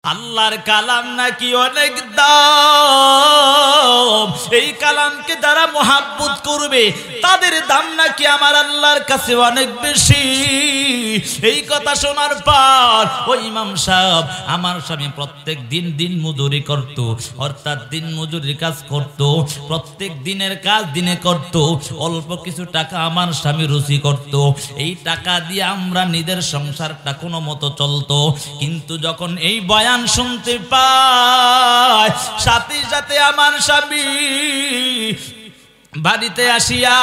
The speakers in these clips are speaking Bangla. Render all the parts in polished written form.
আল্লাহর কালাম নাকি অনেক দাম, এই কালামকে যারা মোহাব্বত করবে তাদের দাম নাকি আমার আল্লাহর কাছে অনেক বেশি। এই কথা শোনার পর ওই ইমাম সাহেব, আমার স্বামী প্রত্যেক দিন দিন মজুরি করত, অর্থাৎ দিন মজুরির কাজ করত, প্রত্যেক দিনের কাজ দিনে করত, অল্প কিছু টাকা আমার স্বামী রুচি করত, এই টাকা দিয়ে আমরা নিজের সংসারটা কোনো মতো চলতো। কিন্তু যখন এই বয়ান শুনতে পায়, সাথে সাথে আমার স্বামী বাড়িতে আসিয়া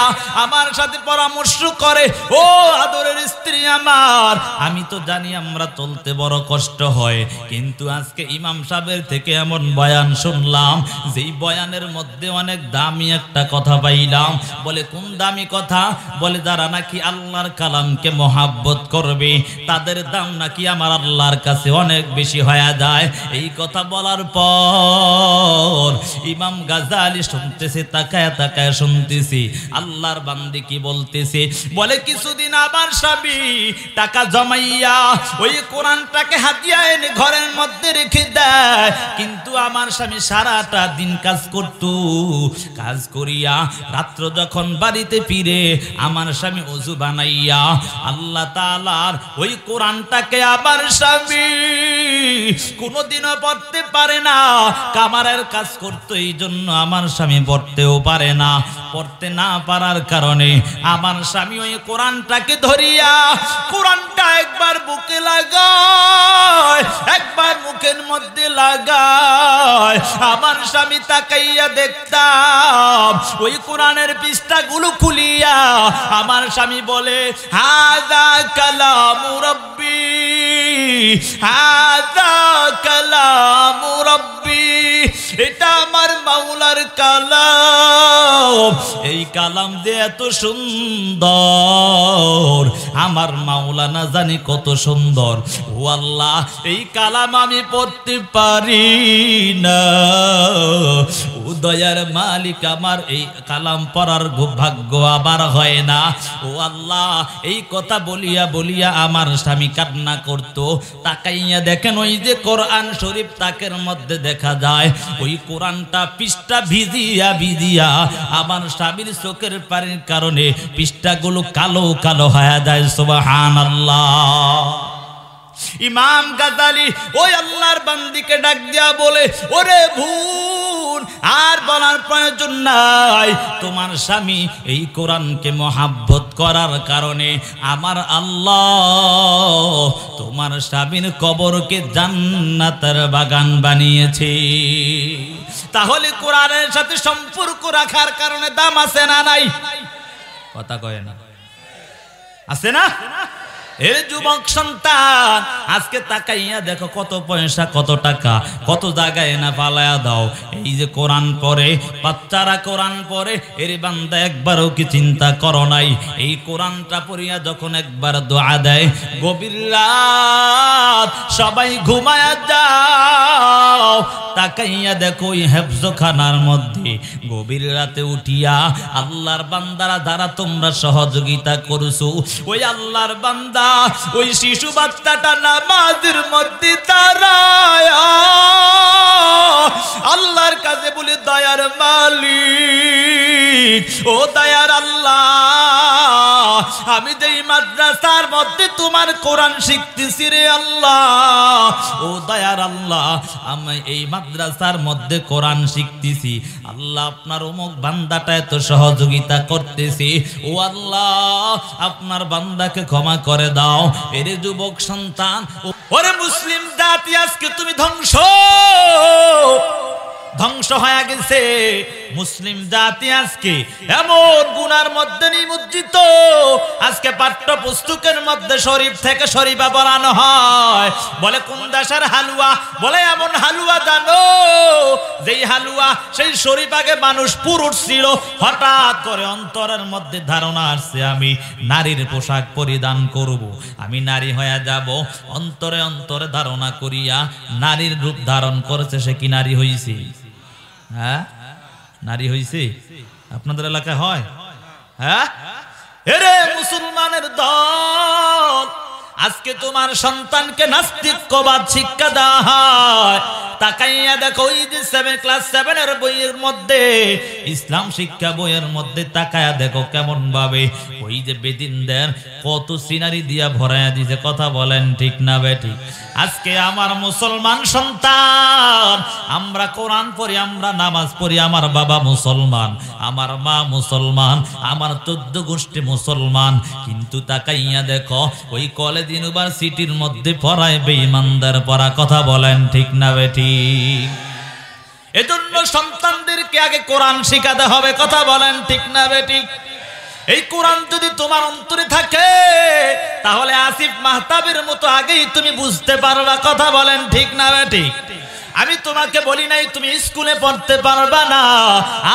আমার সাথে পরামর্শ করে, ও আদরের স্ত্রী আমার, আমি তো জানি আমরা চলতে বড় কষ্ট হয়, কিন্তু আজকে ইমাম সাহেবের থেকে এমন বয়ান শুনলাম, যেই বয়ানের মধ্যে অনেক দামি একটা কথা পাইলাম। বলে কোন দামি কথা? বলে যারা নাকি আল্লাহর কালামকে মহাব্বত করবে তাদের দাম নাকি আমার আল্লাহর কাছে অনেক বেশি হয়ে যায়। এই কথা বলার পর ইমাম গাজালি শুনতেছে, তাকায় তাকায় শুনতেছি আল্লাহর বান্দি কি বলতেছে। বলে কিছুদিন আবার স্বামী টাকা জমাইয়া ওই কোরআনটাকে হাতিয়া এনে ঘরের মধ্যে রেখে দেয়, কিন্তু আমার স্বামী সারাটা দিন কাজ করত, কাজ করিয়া রাত্র যখন বাড়িতে ফিরে আমার স্বামী ওযু বানাইয়া আল্লাহ তাআলার ওই কোরআনটাকে আবার স্বামী কোনোদিনও পড়তে পারে না, কামারের কাজ করতো, এই জন্য আমার স্বামী পড়তেও পারে না। পড়তে না পারার কারণে আমার স্বামী ওই কোরআনটাকে ধরিয়া কোরআনটা একবার বুকে লাগায়, একবার মুখের মধ্যে লাগায়। আমার স্বামী তাকাইয়া দেখতাম ওই কোরআনের পৃষ্ঠাগুলো খুলিয়া আমার স্বামী বলে, হাযা কালামু রাব্বি, হাযা কালামু রাব্বি, এটা আমার মাওলার কালাম, এই কালাম যে এত সুন্দর, আমার মাওলা না জানি কত সুন্দর। ও আল্লাহ, এই কালাম আমি পড়তে পারি না, ও দয়ার মালিক, আমার এই কালাম পড়ার ভাগ্য আবার হয় না। ও আল্লাহ, এই কথা বলিয়া বলিয়া আমার স্বামী কান্না করত। তাকাইয়া দেখেন ওই যে কোরআন শরীফ তাকের মধ্যে দেখা যায়, ওই কোরআনটা পৃষ্ঠা ভিজিয়া ভিজিয়া আমার স্বামীর চোখের পানির কারণে পৃষ্ঠাগুলো কালো কালো হয়ে যায়। সুবহানাল্লাহ। ইমাম গাজালি ওই আল্লাহর বান্দিকে ডাক দিয়া বলে, ওরে ভুল, আর বলার প্রয়োজন নাই, তোমার স্বামী এই কোরআনকে মহাব্বত করার কারণে আমার আল্লাহ তোমার স্বামীর কবরকে জান্নাতের বাগান বানিয়েছে। তাহলে কোরআনের সাথে সম্পর্ক রাখার কারণে দাম আছে না নাই? কথা কয় না, আছে না? এর যুবক সন্তান, আজকে তাকাইয়া দেখো কত পয়সা, কত টাকা, কত জায়গায় না পালায়া দাও। এই যে কোরআন পড়ে, বাচ্চারা কোরআন পড়ে, এর বান্দা একবারও কি চিন্তা করো নাই? এই কোরআনটা পড়িয়া যখন একবার দোয়া দেয়, গভীর রাত সবাই ঘুমায়া যাও, তাকাইয়া দেখো ওই হেফজখানার মধ্যে গভীর রাতে উঠিয়া আল্লাহর বান্দারা যারা তোমরা সহযোগিতা করছো, ওই আল্লাহর বান্দা ওই শিশু বাচ্চাটা নামাজের মধ্যে দাঁড়ায় আল্লাহর কাছে বলে, দয়ার মালিক, ও দয়ার আল্লাহ, আমি যেই মাদ্রাসার মধ্যে তোমার কোরআন শিখতেছি রে আল্লাহ, ও দয়ার আল্লাহ, আমি এই মাদ্রাসার মধ্যে কোরআন শিখতেছি, আল্লাহ আপনার অমুক বান্দাটা এত সহযোগিতা করতেছি, ও আল্লাহ আপনার বান্দাকে ক্ষমা করে দাও। এরে যুবক সন্তান, ওরে মুসলিম জাতি, আজকে তুমি ধ্বংস হয়ে গেছে। মুসলিম জাতি আজকে এমন গুনার মধ্যে নিমজ্জিত, আজকে পাঠ্য পুস্তকের মধ্যে শরীফ থেকে শরীফা পড়ানো হয়। বলে কোন দেশের হালুয়া? বলে এমন হালুয়া জানো যেই হালুয়া সেই শরীফ আগে মানুষ পুরুষ ছিল, হঠাৎ করে অন্তরের মধ্যে ধারণা আসছে আমি নারীর পোশাক পরিধান করব, আমি নারী হয়ে যাব। অন্তরে অন্তরে ধারণা করিয়া নারীর রূপ ধারণ করেছে, সে কি নারী হইছে? হ্যাঁ, নারী হইছে? আপনাদের এলাকায় হয়? হ্যাঁ, এরে মুসলমানের দল, আজকে তোমার সন্তানকে নাস্তিক্যবাদ শিক্ষা দেওয়া হয়, তাকাইয়া দেখো ওই যে ক্লাস 7 এর বইয়ের মধ্যে, ইসলাম শিক্ষা বইয়ের মধ্যে তাকায়া দেখো কেমন ভাবে ওই যে বেদিনদের কত সিনারি দিয়া ভরায়া দিছে। কথা বলেন ঠিক না বেঠিক? আজকে আমার মুসলমান সন্তান, আমরা কোরআন পড়ি, আমরা নামাজ পড়ি, আমার বাবা মুসলমান, আমার মা মুসলমান, আমার 14 গোষ্ঠী মুসলমান, কিন্তু তাকাইয়া দেখো ওই কলেজ ইউনিভার্সিটির মধ্যে পড়ায় বেঈমানদের পড়া। কথা বলেন ঠিক না বেঠিক? এজন্য সন্তানদেরকে আগে কোরআন শিখাতে হবে। কথা বলেন ঠিক না বেঠিক? এই কোরআন যদি তোমার অন্তরে থাকে তাহলে আসিফ মাহতাবের মতো আগেই তুমি বুঝতে পারবা। কথা বলেন ঠিক না বেঠিক? আমি তোমাকে বলি নাই তুমি স্কুলে পড়তে পারবা না।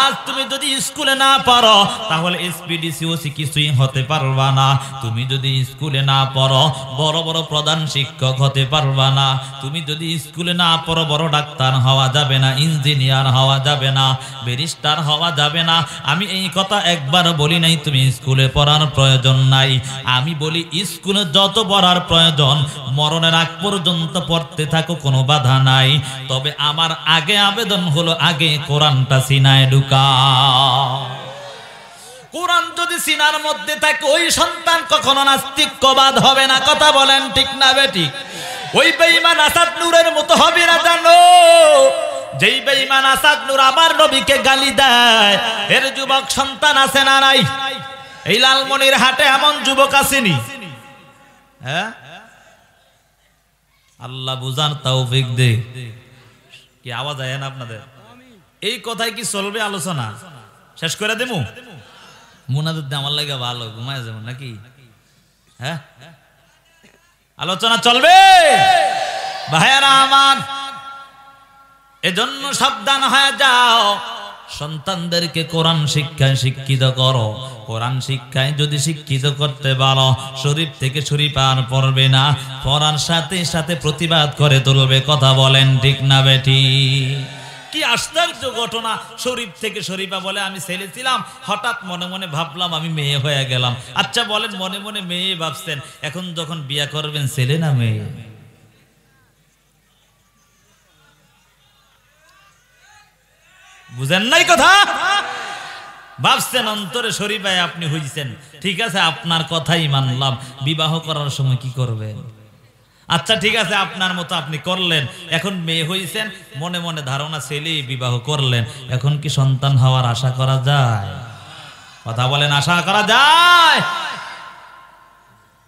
আজ তুমি যদি স্কুলে না পড়ো তাহলে এসপিডিসিওসি কিছুই হতে পারবা না। তুমি যদি স্কুলে না পড়ো বড় বড় প্রধান শিক্ষক হতে পারবা না। তুমি যদি স্কুলে না পড়ো বড় ডাক্তার হওয়া যাবে না, ইঞ্জিনিয়ার হওয়া যাবে না, ব্যারিস্টার হওয়া যাবে না। আমি এই কথা একবার বলি নাই তুমি স্কুলে পড়ার প্রয়োজন নাই। আমি বলি স্কুলে যত পড়ার প্রয়োজন মরণের আগ পর্যন্ত পড়তে থাকো, কোনো বাধা নাই। তবে আমার আগে আবেদন হলো আগে কোরআনটা সিনায় ঢুকাও। কোরআন যদি সিনার মধ্যে থাকে ওই সন্তান কখনো নাস্তিক্যবাদ হবে না। কথা বলেন ঠিক না বেঠিক? ওই বেঈমান আসাদ নূরের মতো হবে না। জানো যেই বেঈমান আসাদ নূর আমার নবীকে গালি দেয়, এর যুবক সন্তান আছে না নাই? এই লালমনির হাটে এমন যুবক আসেনি? হ্যাঁ, আল্লাহ বুঝার তৌফিক দে। কি আওয়াজ আয় না আপনাদের? এই কথাই কি চলবে আলোচনা? শেষ করে দেবো? মুনাদুদ্দ আমার লাগে ভালো ঘুমায় যাবো নাকি? হ্যাঁ, আলোচনা চলবে ভাইয়ারা আমার। এজন্য সাবধান হয়ে যাও, সন্তানদেরকে কোরআন শিক্ষায় শিক্ষিত করো। কোরআন শিক্ষায় যদি শিক্ষিত করতে পারো, শরীফ থেকে শরীফ আর পড়বে না, পড়ার সাথে সাথে প্রতিবাদ করে তুলবে। কথা বলেন ঠিক না বেঠিক? কি আশ্চর্য ঘটনা! শরীফ থেকে শরীফা বলে আমি ছেলে ছিলাম, হঠাৎ মনে মনে ভাবলাম আমি মেয়ে হয়ে গেলাম। আচ্ছা বলেন, মনে মনে মেয়ে ভাবছেন, এখন যখন বিয়ে করবেন ছেলে না মেয়ে? বুঝেন নাই কথা? ভাবছেন অন্তরে শরীফায় আপনি হইছেন, ঠিক আছে আপনার কথাই মানলাম। বিবাহ করার সময় কি করবেন? আচ্ছা ঠিক আছে আপনার মতো আপনি করলেন, এখন মেয়ে হইছেন, মনে মনে ধারণা ছেলে, বিবাহ করলেন, এখন কি সন্তান হওয়ার আশা করা যায়? কথা বলেন, আশা করা যায়?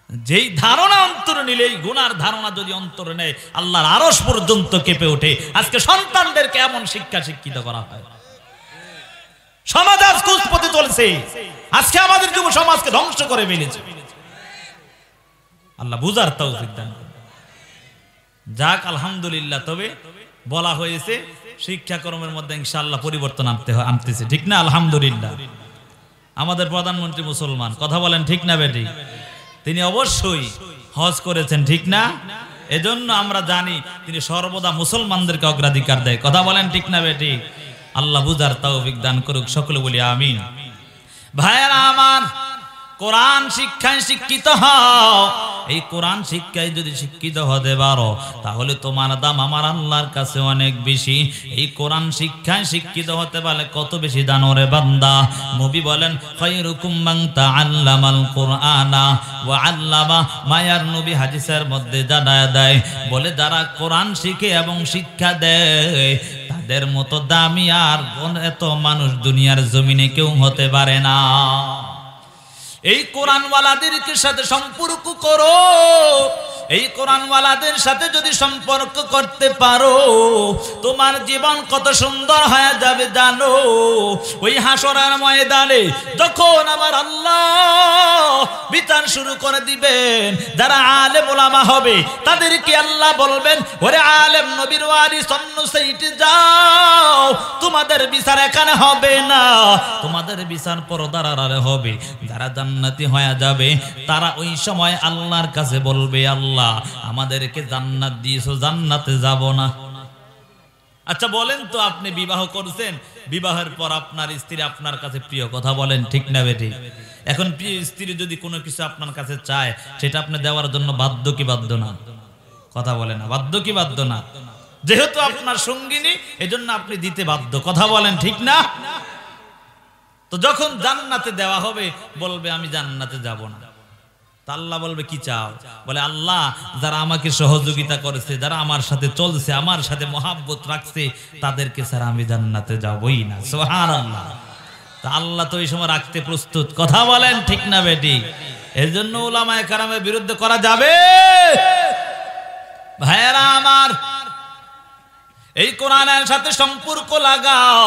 যেই ধারণা অন্তরে নিলে, এই গুনার ধারণা যদি অন্তরে নেয়, আল্লাহর আরশ পর্যন্ত কেঁপে ওঠে। আজকে সন্তানদেরকে এমন শিক্ষা শিক্ষিত করা হয়, সমাজ আজ কুপথে চলছে। আজকে আমাদের যুব সমাজকে ধ্বংস করে ফেলেছে। আল্লাহ বুঝার তৌফিক দান করুন। যাক আলহামদুলিল্লাহ। তবে বলা হয়েছে শিক্ষাক্রমের মধ্যে ইনশাআল্লাহ পরিবর্তন আনতেছে, ঠিক না? আলহামদুলিল্লাহ। আমাদের প্রধানমন্ত্রী মুসলমান, কথা বলেন ঠিক না বেটি? তিনি অবশ্যই হজ করেছেন, ঠিক না? এজন্য আমরা জানি তিনি সর্বদা মুসলমানদেরকে অগ্রাধিকার দেয়। কথা বলেন ঠিক না বেটি? আল্লাহ বুঝার তৌফিক দান করুক, সকলে বলি আমিন। ভাইয়েরা আমার, কোরআন শিক্ষায় শিক্ষিত হও। এই কোরআন শিক্ষায় যদি শিক্ষিত হতে পারো তাহলে তোমার দাম আমার আল্লাহর কাছে অনেক বেশি। এই কোরআন শিক্ষায় শিক্ষিত হতে পারলে কত বেশি দান ওরে বান্দা। নবী বলেন খায়রুকুম মান তাআল্লামাল কুরআনা ওয়া আল্লামা। মায়ার নবী হাদিসের মধ্যে জানায় দেয়, বলে যারা কোরআন শিখে এবং শিক্ষা দেয় তাদের মতো দামি আর এত মানুষ দুনিয়ার জমিনে কেউ হতে পারে না। এই কোরআনওয়ালাদেরকে সাথে সম্পর্ক করো। এই কোরআনওয়ালাদের সাথে যদি সম্পর্ক করতে পারো তোমার জীবন কত সুন্দর হয়ে যাবে জানো। ওই হাসরের ময়দানে যখন আমার আল্লাহ বিচার শুরু করে দিবেন, যারা আলেম ওলামা হবে তাদেরকে আল্লাহ বলবেন, ওরে আলেম নবীর ওয়ারিস অন্য সাইডে যাও, তোমাদের বিচার এখানে হবে না, তোমাদের বিচার পরদার আড়ালে হবে। যারা জান্নাতি হয়ে যাবে তারা ওই সময় আল্লাহর কাছে বলবে, আল্লাহ আমাদেরকে জান্নাত দিয়েছো, জান্নাতে যাব না। আচ্ছা বলেন তো, আপনি বিবাহ করছেন, বিবাহের পর আপনার স্ত্রী আপনার কাছে প্রিয়, কথা বলেন ঠিক না বেঠিক? এখন প্রিয় স্ত্রী যদি কোনো কিছু আপনার কাছে চায়, সেটা আপনি দেওয়ার জন্য বাধ্য কি বাধ্য না? কথা বলে না, বাধ্য কি বাধ্য না? যেহেতু আপনার সঙ্গিনী, এজন্য আপনি দিতে বাধ্য, কথা বলেন ঠিক না? তো যখন জান্নাতে দেওয়া হবে, বলবে আমি জান্নাতে যাব না। তা আল্লাহ বলবে কি চাও? বলে আল্লাহ, যারা আমাকে সহযোগিতা করেছে, যারা আমার সাথে চলছে, আমার সাথে মহাব্বত রাখছে, তাদেরকে ছাড়া আমি জান্নাতে যাবই না। সুবহানাল্লাহ। তা আল্লাহ তো এই সময় রাখতে প্রস্তুত, কথা বলেন ঠিক না বেটি? এর জন্য উলামায়ে কেরামের বিরুদ্ধে করা যাবে? ভাইয়েরা আমার, এই কোরআনের সাথে সম্পর্ক লাগাও।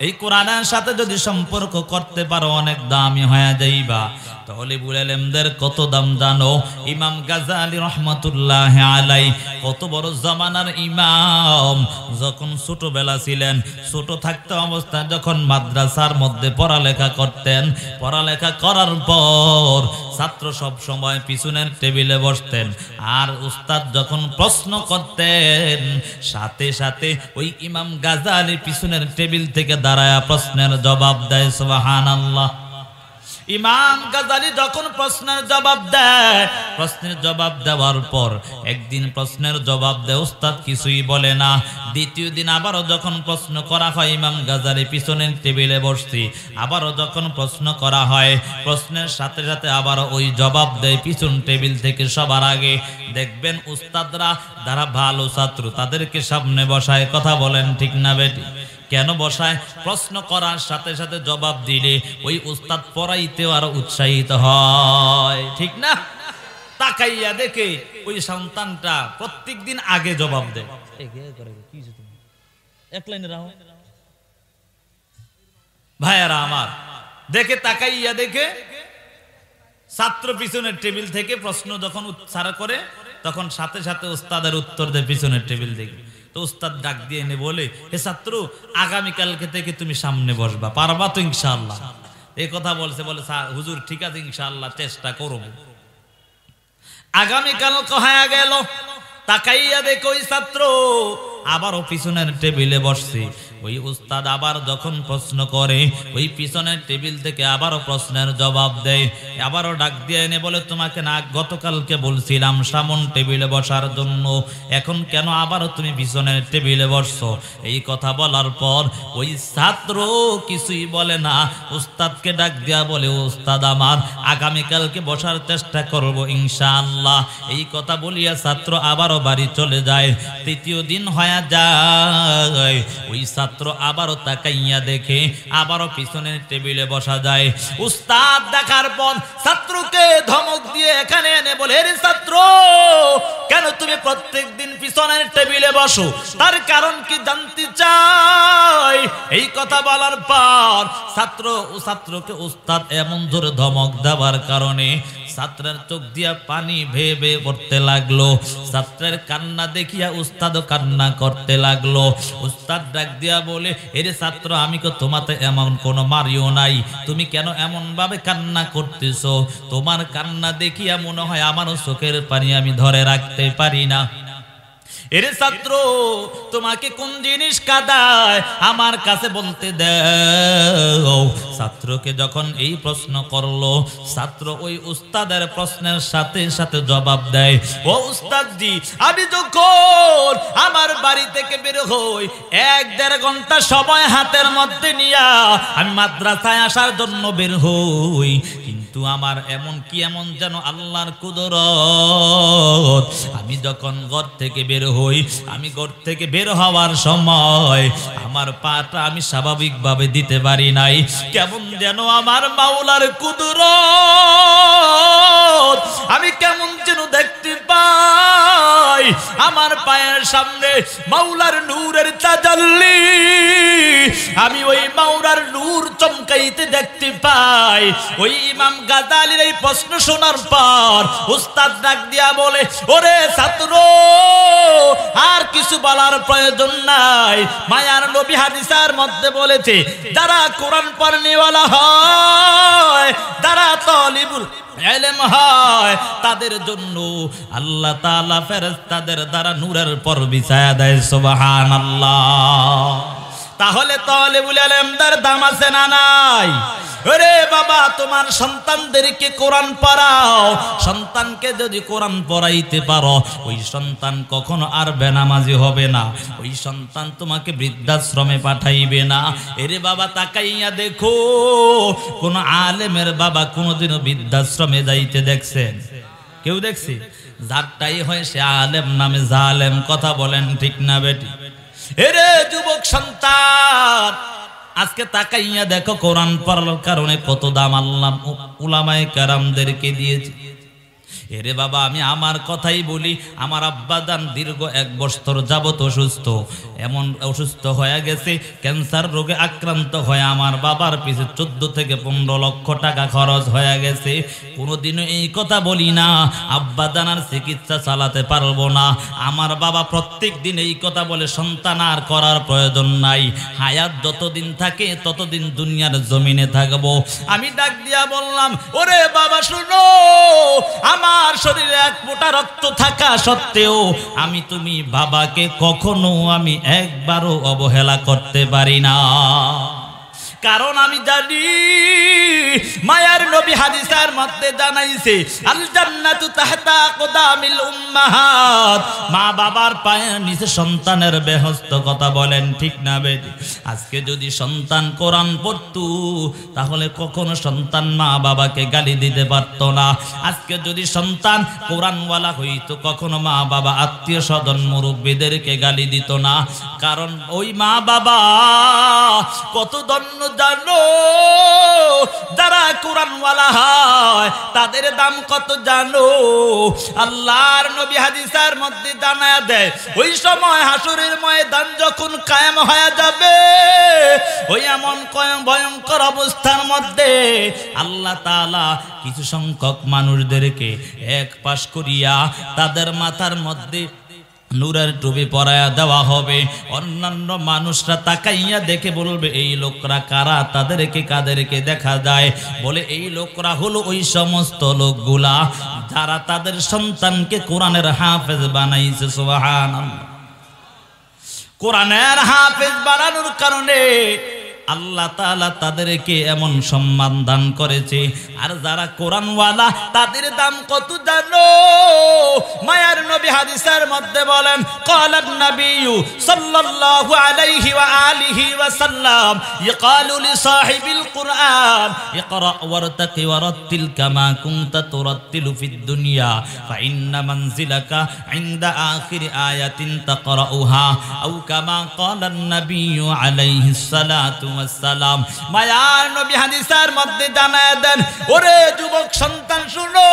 এই কোরআনের সাথে যদি সম্পর্ক করতে পারো, অনেক দামি হয়ে যাইবা। তাহলে বুলালেমদের কত দাম জানো? ইমাম গাজালি রহমাতুল্লাহ আলাইহি কত বড় জামানার ইমাম, যখন ছোটবেলা ছিলেন, ছোট থাকতে অবস্থায় যখন মাদ্রাসার মধ্যে পড়ালেখা করতেন, পড়ালেখা করার পর ছাত্র সব সময় পিছনের টেবিলে বসতেন, আর উস্তাদ যখন প্রশ্ন করতেন, সাথে সাথে ওই ইমাম গাজালি পিছনের টেবিল থেকে দাঁড়ায়া প্রশ্নের জবাব দেয়। সুবহানাল্লাহ। ইমাম গাজালি যখন প্রশ্নের জবাব দেয়, প্রশ্নের জবাব দেওয়ার পর একদিন প্রশ্নের জবাব দেয়, উস্তাদ কিছুই বলে না। দ্বিতীয় দিন আবারও যখন প্রশ্ন করা হয়, ইমাম গাজালি পিছনের টেবিলে বসছি, আবারও যখন প্রশ্ন করা হয়, প্রশ্নের সাথে সাথে আবারও ওই জবাব দেয় পিছন টেবিল থেকে সবার আগে। দেখবেন উস্তাদরা যারা ভালো ছাত্র, তাদেরকে সামনে বসায়, কথা বলেন ঠিক না বেটি? কেন বসায়? প্রশ্ন করার সাথে সাথে জবাব দিলে ওই উস্তাদ পড়াইতেও আরো উৎসাহিত হয়, ঠিক না? তাকাইয়া দেখে ওই সন্তানটা প্রত্যেক দিন আগে জবাব দেয়। এক লাইনে রাখো ভাইয়ারা আমার, দেখে তাকাইয়া দেখে ছাত্র পিছনের টেবিল থেকে প্রশ্ন যখন উচ্চারণ করে, তখন সাথে সাথে উস্তাদের উত্তর দেয় পিছনের টেবিল থেকে। তো উস্তাদ ডাক দিয়ে এনে বলে, হে ছাত্র, আগামীকালকে থেকে তুমি সামনে বসবা, পারবা তো ইনশাআল্লাহ? এই কথা বলছে। বলে হুজুর ঠিক আছে, ইনশাআল্লাহ চেষ্টা করব। আগামীকাল কয়া গেল, তাকাইয়া দেখো ওই ছাত্র আবারও পিছনের টেবিলে বসছে। ওই উস্তাদ আবার যখন প্রশ্ন করে, ওই পিছনের টেবিল থেকে আবারও প্রশ্নের জবাব দেয়। আবারও ডাক দিয়ে এনে বলে, তোমাকে না গতকালকে বলছিলাম সামন টেবিলে বসার জন্য, এখন কেন আবারও তুমি পিছনের টেবিলে বসছো? এই কথা বলার পর ওই ছাত্র কিছুই বলে না, উস্তাদকে ডাক দিয়া বলে, উস্তাদ আমার আগামীকালকে বসার চেষ্টা করব ইনশাআল্লাহ। এই কথা বলিয়া ছাত্র আবারও বাড়ি চলে যায়। তৃতীয় দিন হয়ে যায়, ওই ছাত্র আবারও তাকাইয়া দেখে আবারও পিছনের টেবিলে বসা যায়। উস্তাদ দেখার পর ছাত্রকে ধমক দিয়ে এখানে এনে বলে, হে ছাত্র, কেন তুমি প্রত্যেক দিন পিছনের টেবিলে বসো? তার কারণ কি জানতে চাই। এই কথা বলার পর ছাত্রকে উস্তাদ এমন জোরে ধমক দেওয়ার কারণে ছাত্রের চোখ দিয়া পানি ভেয়ে ভেয়ে পড়তে লাগলো। ছাত্রের কান্না দেখিয়া উস্তাদও কান্না করতে লাগলো। উস্তাদ ডাক দিয়া বলে, এরে ছাত্র, আমি তো তোমাতে এমন কোনো মারিও নাই, তুমি কেন এমন ভাবে কান্না করতেছো? তোমার কান্না দেখিয়া মনে হয় আমারও চোখের পানি আমি ধরে রাখতে পারি না। এরে ছাত্র, তোমাকে কোন জিনিস কাঁদায় আমার কাছে বলতে দাও। ছাত্রকে যখন এই প্রশ্ন করলো, ছাত্র ওই উস্তাদের প্রশ্নের সাথে সাথে জবাব দেয়, ও উস্তাদজি, আমি যখন আমার বাড়ি থেকে বের হই, 1-1.5 ঘন্টা সময় হাতের মধ্যে নিয়া আমি মাদ্রাসায় আসার জন্য বের হই, কিন্তু আমার এমন যেন আল্লাহর কুদরত, আমি যখন ঘর থেকে বের হই, আমি ঘর থেকে বের হওয়ার সময় আমার পাটা আমি স্বাভাবিকভাবে দিতে পারি নাই, কেমন যেন আমার মাওলার কুদরত আমি কেমন যেন দেখতে পাই। আমার পায়ের সামনে মাওলার নূরের তাজাল্লি, আমি ওই মাওলার নূর চমকাইতে দেখতে পাই। ওই ইমাম গাজালির এই প্রশ্ন শোনার পর উস্তাদ ডাক দিয়া বলে, ওরে ছাত্র, আর কিছু বলার প্রয়োজন নাই। মায়ার নবী হাদিসের মধ্যে বলেছে, যারা কোরআন পড়নেওয়ালা হয়, যারা তালিবুল ইলম হয় তাদের জন্য আল্লাহ তাআলা ফেরেশতাদের দ্বারা নূরের পর বিছায়া দেয় সুবহানাল্লাহ। তাহলে তালিবুল ইলমদের দাম আছে না নাই? ওরে বাবা, তোমার সন্তানদেরকে কোরআন পড়াও। সন্তানকে যদি কোরআন পড়াইতে পারো, ওই সন্তান কখনো আর বেনামাজি হবে না, ওই সন্তান তোমাকে বৃদ্ধাশ্রমে পাঠাইবে না। এরে বাবা, তাকাইয়া দেখো, কোন আলেমের বাবা কোনোদিনও বৃদ্ধাশ্রমে যাইতে দেখছেন? কেউ দেখছি? যারটাই হয় সে আলেম নামে জালেম। কথা বলেন ঠিক না বেটি? এরে যুবক সন্তান, আজকে তাকাইয়া দেখো কোরআন পড়ার কারণে কত দাম আল্লাহ উলামায়ে কেরামদেরকে দিয়েছে। এরে বাবা, আমি আমার কথাই বলি, আমার আব্বা জান দীর্ঘ 1 বছর যাবত অসুস্থ, এমন অসুস্থ হয়ে গেছে, ক্যান্সার রোগে আক্রান্ত হয়ে আমার বাবার পিছে 14 থেকে 15 লক্ষ টাকা খরচ হয়ে গেছে। কোনোদিনও এই কথা বলি না আব্বা জানার চিকিৎসা চালাতে পারবো না। আমার বাবা প্রত্যেক দিন এই কথা বলে, সন্তান আর করার প্রয়োজন নাই, হায়াত যতদিন থাকে ততদিন দুনিয়ার জমিনে থাকবো। আমি ডাক দিয়া বললাম, ওরে বাবা শুনো, আমার শরীরে 1 ফোঁটা রক্ত থাকা সত্ত্বেও আমি তুমি বাবাকে কখনো আমি একবারও অবহেলা করতে পারি না। কারণ আমি জানি মায়ার নবী হাদিসের মধ্যে জানাইছে, আল জান্নাতু তাহতা আকদামিল উম্মাহাত, মা বাবার পায়ের নিচে সন্তানের বেহেশত। কথা বলেন ঠিক না বেটি? আজকে যদি সন্তান কোরআন পড়তো, তাহলে কখনো সন্তান মা বাবাকে গালি দিতে পারত না। আজকে যদি সন্তান কোরআনওয়ালা হইতো, কখনো মা বাবা আত্মীয় স্বজন মুরব্বীদেরকে গালি দিত না। কারণ ওই মা বাবা কত ধন্য জানো, যারা কোরআনওয়ালা হয় তাদের দাম কত জানো? আল্লাহর নবী হাদিসের মধ্যে জানায়া দেয়, ওই সময় হাসরের ময়দান যখন কায়েম হয়ে যাবে, ওই এমন ভয়ঙ্কর অবস্থার মধ্যে আল্লাহ তাআলা কিছু সংখ্যক মানুষদেরকে এক পাশ করিয়া তাদের মাথার মধ্যে নূরের টুপি পরায়া দেওয়া হবে। অন্যান্য মানুষরা তাকাইয়া দেখে বলবে, এই লোকরা কারা? তাদেরকে কাদেরকে দেখা যায়? বলে, এই লোকরা হলো ওই সমস্ত লোকগুলা যারা তাদের সন্তানকে কোরআনের হাফেজ বানাইছে। সুবহানাল্লাহ। কোরআনের হাফেজ বানানোর কারণে আল্লাহ তাআলা তাদেরকে এমন সম্মান দান করেছে। আর যারা কোরআনওয়ালা তাদের দাম কত জানো? মায়ার নবী হাদিসের মধ্যে বলেন, ক্বালান নাবিয়্যু সাল্লাল্লাহু আলাইহি ওয়া আলিহি ওয়া সাল্লাম, ইয়াকালু লি সাহিবিল কুরআন ইকরা ওয়ারতাকি ওয়ারাত্তিল কামা কুনতা তুরাত্তিলু ফিদ দুনিয়া ফা ইন্না মানজিলাকা ইনদা আখির আয়াতিন তাকরাউহা আও কামা ক্বালান নাবিয়্যু আলাইহিস সালাতু ওয়াসসালাম। মায়ার নবী হাদিসের মধ্যে জানায় দেন, ওরে যুবক সন্তান শুনো,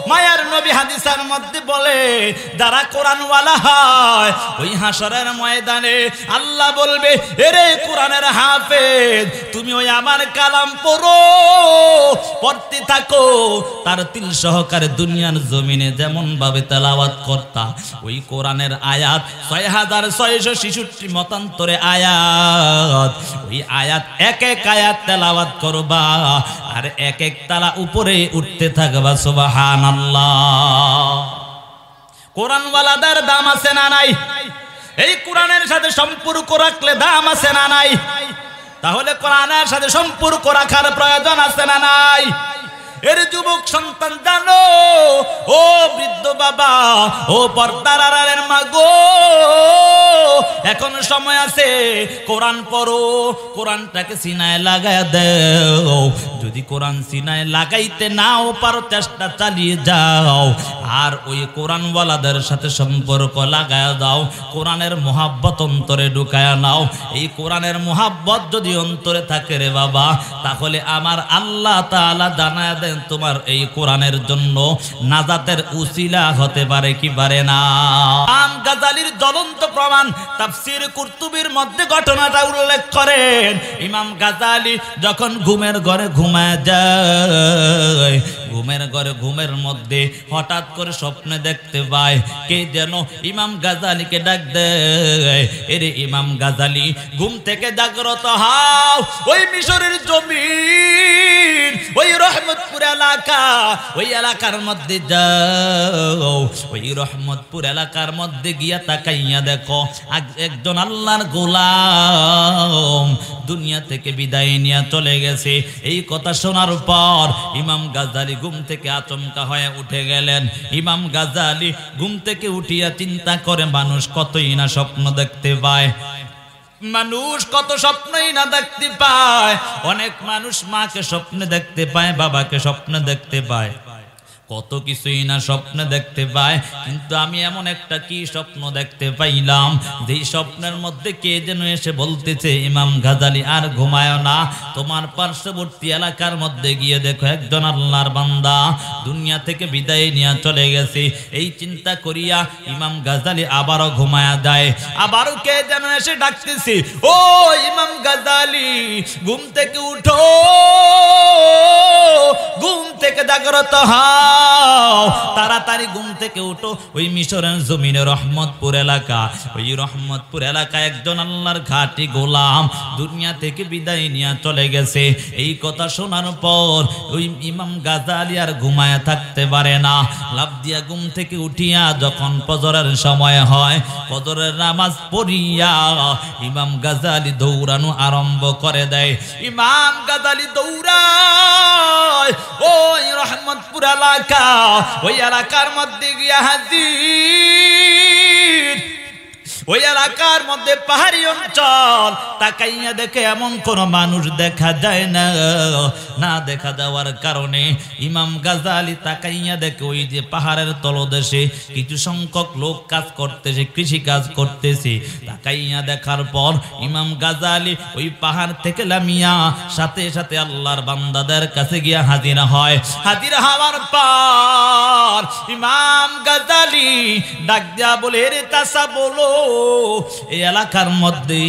মায়ার নবী হাদিসের মধ্যে বলে, যারা কোরআনওয়ালা হয় ওই হাসরের ময়দানে আল্লাহ বলবে, এরে কোরআনের হাফেজ, তুমি ওই আমার কালাম পড়ো, পড়তে থাকো। তার তিল সহকারে দুনিয়ার জমিনে যেমন ভাবে তেলাওয়াত করতা, ওই কোরআনের আয়াত 6666 মতান্তরে আয়াত, ওই আয়াত এক এক আয়াত তেলাওয়াত করবা, আর এক এক তালা উপরে উঠতে থাকবা। সুবহানাল্লাহ। কোরআনওয়ালাদের দাম আছে না নাই? এই কোরআনের সাথে সম্পর্ক রাখলে দাম আছে না নাই? তাহলে কোরআনের সাথে সম্পর্ক রাখার প্রয়োজন আছে না নাই? এর যুবক সন্তান জানো, ও বৃদ্ধ বাবা, ও পর্দার আড়ালের মা গো, এখন সময় আছে, কোরআন পড়ো, কোরআনটাকে সিনায় লাগায় দাও। যদি কোরআন সিনায় লাগাইতে নাও পারো, চেষ্টা চালিয়ে যাও, আর ওই কোরআনওয়ালাদের সাথে সম্পর্ক লাগায় দাও। কোরআনের মোহাব্বত অন্তরে ঢুকায়া নাও। এই কোরআনের মোহাব্বত যদি অন্তরে থাকে রে বাবা, তাহলে আমার আল্লাহ তাআলা জানায় দেন, তোমার এই কোরআনের জন্য নাজাতের উসিলা হতে পারে কি পারে না। ইমাম গাজালির জ্বলন্ত প্রমাণ তাফসীর কুরতুবীর মধ্যে ঘটনাটা উল্লেখ করেন। ইমাম গাজালি যখন ঘুমের ঘরে ঘুমায় যায়, ঘুমের ঘরে ঘুমের মধ্যে হঠাৎ করে স্বপ্নে দেখতে পায় কে যেন ইমাম গাজালিকে ডাক দেয়, এরে ইমাম গাজালি ঘুম থেকে জাগ্রত হও, ওই মিশরের জমিন ওই রহমতপুর এলাকা, ওই এলাকার মধ্যে যাও, ওই রহমতপুর এলাকার মধ্যে গিয়া তাকাইয়া দেখো একজন আল্লাহর গোলাম দুনিয়া থেকে বিদায় নিয়ে চলে গেছে। এই কথা শোনার পর ইমাম গাজ্জালী ঘুম থেকে আচমকা হয়ে উঠে গেলেন। ইমাম গাজ্জালী ঘুম থেকে উঠিয়া চিন্তা করে মানুষ কতই না স্বপ্ন দেখতে পায়, মানুষ কত স্বপ্নই না দেখতে পায়। অনেক মানুষ মাকে স্বপ্নে দেখতে পায়, বাবাকে স্বপ্নে দেখতে পায়, কত কিছুই না স্বপ্ন দেখতে পায়। কিন্তু আমি এমন একটা কি স্বপ্ন দেখতে পাইলাম, যেই স্বপ্নের মধ্যে কে যেন এসে বলতেছে, ইমাম গাজ্জালী আর ঘুমায় না, তোমার পার্শ্ববর্তী এলাকার মধ্যে গিয়ে দেখো একজন আল্লাহর বান্দা দুনিয়া থেকে বিদায় নিয়ে চলে গেছে। এই চিন্তা করিয়া ইমাম গাজ্জালী আবারও ঘুমায়া যায়। আবারও কে যেন এসে ডাকতেছে, ও ইমাম গাজ্জালী ঘুম থেকে উঠো, ঘুম থেকে জাগ্রত হও, তাড়াতাড়ি ঘুম থেকে উঠো। ওই মিশরের জমিনে রহমতপুর এলাকা, ওই রহমতপুর এলাকায় একজন আল্লাহর ঘাটি গোলাম দুনিয়া থেকে বিদায় নিয়ে চলে গেছে। এই কথা শোনার পর ওই ইমাম গাজ্জালী আর ঘুমায় থাকতে পারে না। লাফ দিয়া ঘুম থেকে উঠিয়া যখন ফজরের সময় হয়, ফজরের নামাজ পড়িয়া ইমাম গাজ্জালী দৌড়ানো আরম্ভ করে দেয়। ইমাম গাজ্জালী দৌড়ায় ওই রহমতপুর এলাকা, ওই এলাকার মধ্যে গিয়া হাজির। ওই এলাকার মধ্যে পাহাড়ি অঞ্চল, তাকাইয়া দেখে এমন কোন মানুষ দেখা যায় না। না দেখা যাওয়ার কারণে ইমাম গাজ্জালী তাকাইয়া দেখে ওই যে পাহাড়ের তলদেশে কিছু সংখ্যক লোক কাজ করতেছে, কৃষি কাজ করতেছে। তাকাইয়া দেখার পর ইমাম গাজ্জালী ওই পাহাড় থেকে লামিয়া সাথে সাথে আল্লাহর বান্দাদের কাছে গিয়া হাজির হয়। হাজির হওয়ার পর ইমাম গাজ্জালী ডাক দিয়া বলে, রে তাসা বলো, এই এলাকার মধ্যে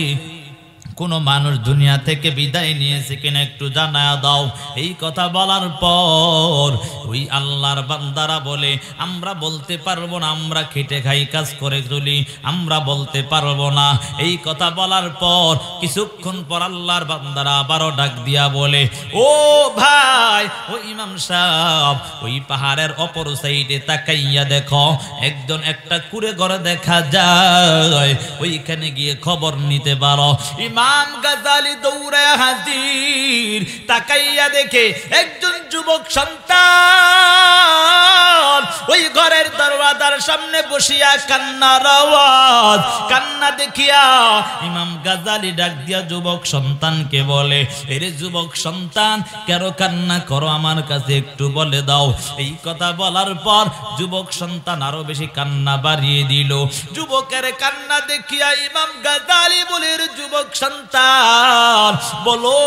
কোন মানুষ দুনিয়া থেকে বিদায় নিয়েছে কিনা একটু জানায়া দাও। এই কথা বলার পর ওই আল্লাহর বান্দারা বলে, আমরা বলতে পারবো না, আমরা খেটে খাই, কাজ করে চলি, আমরা বলতে পারবো না। এই কথা বলার পর কিছুক্ষণ পর আল্লাহর বান্দারা আবারও ডাক দিয়া বলে, ও ভাই, ও ইমাম সাহেব, ওই পাহাড়ের অপর সাইডে তাকাইয়া দেখো একজন একটা কুড়ে ঘরে দেখা যায়, ওইখানে গিয়ে খবর নিতে পারো। ইমাম গাজ্জালী দৌড়ে হাজির। তাকাইয়া দেখে একজন যুবক সন্তান ওই ঘরের দরওয়াজার সামনে বসিয়া কান্নার আওয়াজ। কান্না দেখিয়া ইমাম গাজ্জালী ডাক দিয়া যুবক সন্তানকে বলে, এরে যুবক সন্তান, কেন কান্না করো, আমার কাছে একটু বলে দাও। এই কথা বলার পর যুবক সন্তান আরো বেশি কান্না বাড়িয়ে দিল। যুবকের কান্না দেখিয়া ইমাম গাজ্জালী বলে, যুবক সন্তান বলো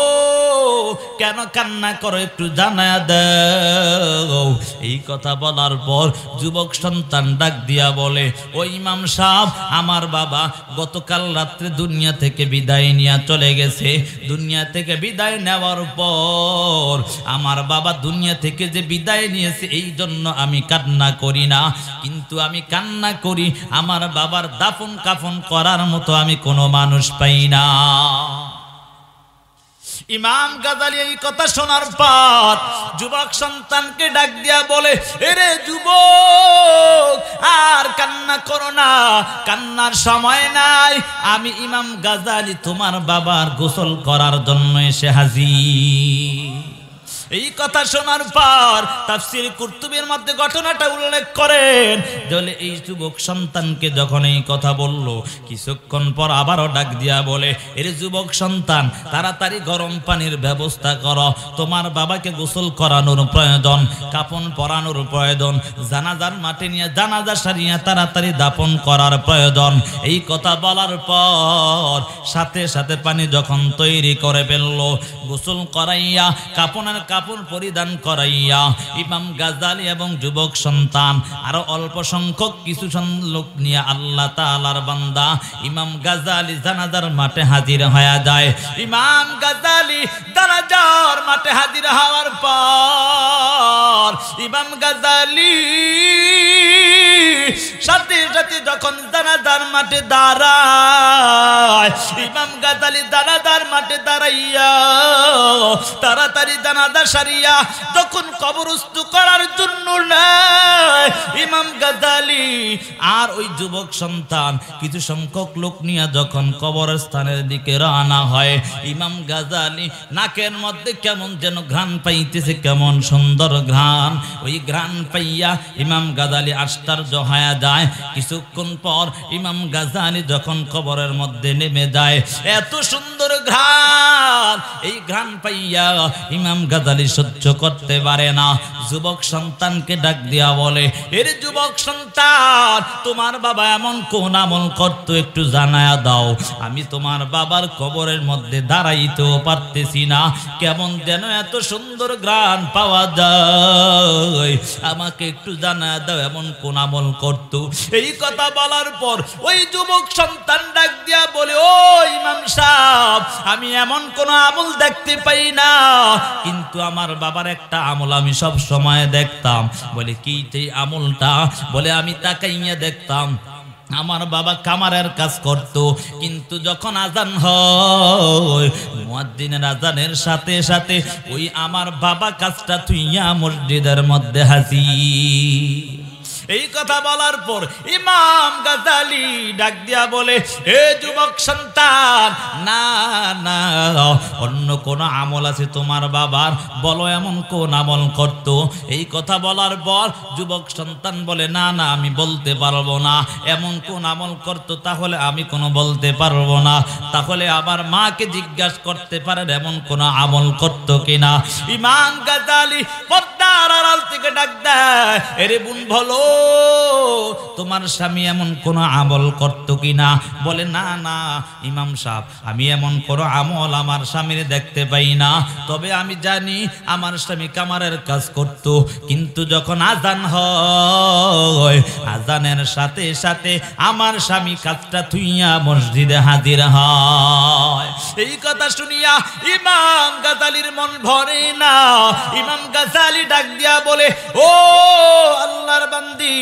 কেন কান্না করো, একটু জানায়া দাও। এই কথা বলার পর যুবক সন্তান ডাক দিয়া বলে, ও ইমাম সাহেব, আমার বাবা গতকাল রাত্রে দুনিয়া থেকে বিদায় নিয়ে চলে গেছে। দুনিয়া থেকে বিদায় নেওয়ার পর আমার বাবা দুনিয়া থেকে যে বিদায় নিয়েছে, এই জন্য আমি কান্না করি না, কিন্তু আমি কান্না করি আমার বাবার দাফন কাফন করার মতো আমি কোনো মানুষ পাই না। ইমাম গাজ্জালী এই কথা শোনার পর যুবক সন্তানকে ডাক দিয়া বলে, এরে যুবক, আর কান্না করো না, কান্নার সময় নাই, আমি ইমাম গাজ্জালী তোমার বাবার গোসল করার জন্য এসে হাজির। এই কথা শোনার পর তাফসীর কুরতুবীর মধ্যে ঘটনাটা উল্লেখ করেন। বলে এই যুবক সন্তানকে যখন এই কথা বলল, কিছুক্ষণ পর আবারও ডাক দিয়া বলে, এর যুবক সন্তান, তাড়াতাড়ি গরম পানির ব্যবস্থা করো, তোমার বাবাকে গোসল করানোর প্রয়োজন, কাফন পরানোর প্রয়োজন, জানাজার মাঠে নিয়ে জানাজা সারিয়া তাড়াতাড়ি দাফন করার প্রয়োজন। এই কথা বলার পর সাথে সাথে পানি যখন তৈরি করে ফেললো, গোসল করাইয়া কাফনের কাপড় পরিধান করাইয়া ইমাম গাজ্জালী এবং যুবক সন্তান আরো অল্প সংখ্যক কিছু লোক নিয়ে আল্লাহ তাআলার বান্দা ইমাম গাজ্জালী জানাজার মাঠে হাজির হয়ে যায়। ইমাম গাজ্জালী জানাজার মাঠে হাজির হওয়ার পর ইমাম গাজ্জালী সাথে সাথে যখন জানাজার মাঠে দাঁড়ায়, ইমাম গাজ্জালী জানাজার মাঠে দাঁড়াইয়া তাড়াতাড়ি জানাজা সারিয়া যখন কবরস্থ করার জন্য নেয় ইমাম গাজালি আর ওই যুবক সন্তান কিছু সংখ্যক লোক নিয়ে যখন কবরস্থানের দিকে রওনা হয়, ইমাম গাজালি নাকের মধ্যে কেমন যেন ঘ্রাণ পাইতেছে, কেমন সুন্দর ঘ্রাণ। ওই ঘ্রাণ পাইয়া ইমাম গাজালি আশ্চর্য হয়ে যায়। কিছুক্ষণ পর ইমাম গাজালি যখন কবরের মধ্যে নেমে যায়, এত সুন্দর ঘ্রাণ, এই ঘ্রাণ পাইয়া ইমাম গাজালি সহ্য করতে পারে না। যুবক সন্তানকে ডাক দিয়া বলে, এর যুবক সন্তান, তোমার বাবা এমন কোন আমল করতো একটু জানায়া দাও, আমি তোমার বাবার কবরের মধ্যে দাঁড়াইতেও পারতেছি না, কেমন যেন এত সুন্দর ঘ্রাণ পাওয়া যায়, আমাকে একটু জানায়া দাও এমন কোন আমল করতো। এই কথা বলার পর ওই যুবক সন্তান ডাক দিয়া বলে, ও ইমাম সাহেব, আমি এমন কোন আমল দেখতে পাই না, কিন্তু আমার বাবার একটা আমল আমি সব সময় দেখতাম। বলে কি সেই আমলটা? বলে আমি তাকাইয়া দেখতাম আমার বাবা কামারের কাজ করত, কিন্তু যখন আজান হয় মুয়াজ্জিনের আজানের সাথে সাথে ওই আমার বাবা কাজটা থুইয়া মসজিদের মধ্যে হাজির। এই কথা বলার পর ইমাম গাজালি ডাক দিয়া বলে, হে যুবক সন্তান, না না, অন্য কোন আমল আছে তোমার বাবার, বলো এমন কোন আমল করত। এই কথা বলার পর যুবক সন্তান বলে, না না, আমি বলতে পারবো না, এমন কোন আমল করত তাহলে আমি কোনো বলতে পারবো না, তাহলে আমার মাকে জিজ্ঞাসা করতে পারেন এমন কোন আমল করত কিনা। ইমাম গাজালি পর্দার আড়াল থেকে ডাক দেয়, এরে বোন বলো তোমার স্বামী এমন কোন আমল করতো কিনা? বলে, না না ইমাম সাহেব, আমি এমন কোন আমল আমার স্বামীর দেখতে পাই না, তবে আমি জানি আমার স্বামী কামারের কাজ করত, কিন্তু যখন আজান হয় আজানের সাথে সাথে আমার স্বামী কাজটা থুইয়া মসজিদে হাজির হয়। এই কথা শুনিয়া ইমাম গাজালির মন ভরে না। ইমাম গাজালি ডাক দিয়া বলে, ও আল্লাহর বান্দি,